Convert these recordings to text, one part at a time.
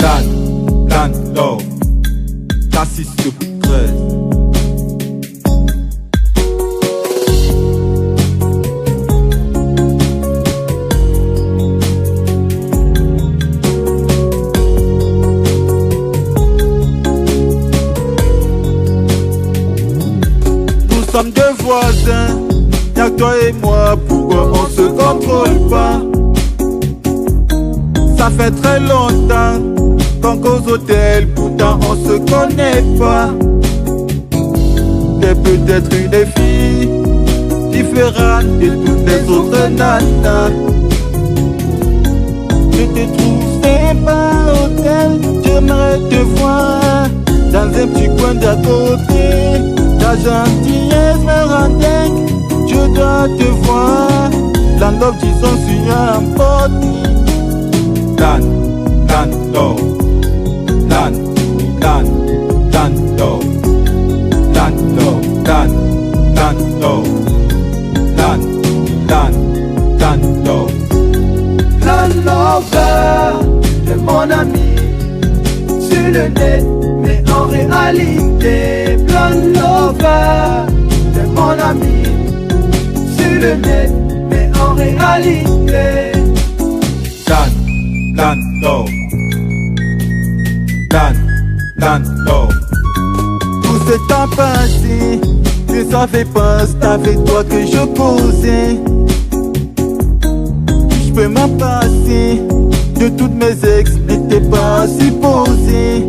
Dan, Dan, Love, Cassis sur 13. Nous sommes deux voisins, y'a que toi et moi, pourquoi on se contrôle pas? Ça fait très longtemps qu'on cause au tel, pourtant on se connaît pas. T'es peut-être une fille différente de toutes les autres nanas. Je te trouve sympa au tel, j'aimerais te voir dans un petit coin d'à côté. Ta gentillesse me rend dingue, je dois te voir. La love disons sur un pote. Dan, Dan, Love, Dan, Dan, Dan, Love, Dan, Love, Dan, Dan, Love, Dan, Dan, Dan, Love. Plan Lover de mon ami sur le net, mais en réalité Plan Lover de mon ami sur le net, mais en réalité Dan, Dan, Love, Dan, Dan, Love. Tout ce temps passé, je savais pas c'est avec toi que je causais. Je peux m'en passer de toutes mes ex, n'étais pas supposé.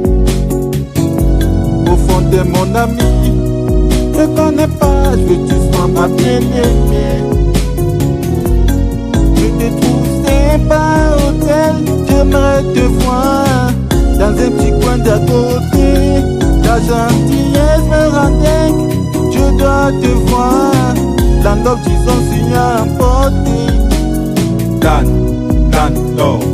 Au fond de mon ami, je connais pas, je veux que tu sois ma bien-aimée. Je te trouve sympa au tel, j'aimerais te voir dans un petit coin d'à côté. Ta gentillesse me rend dingue, je dois te voir. La love disons sur un pote. Dan, Dan, Love,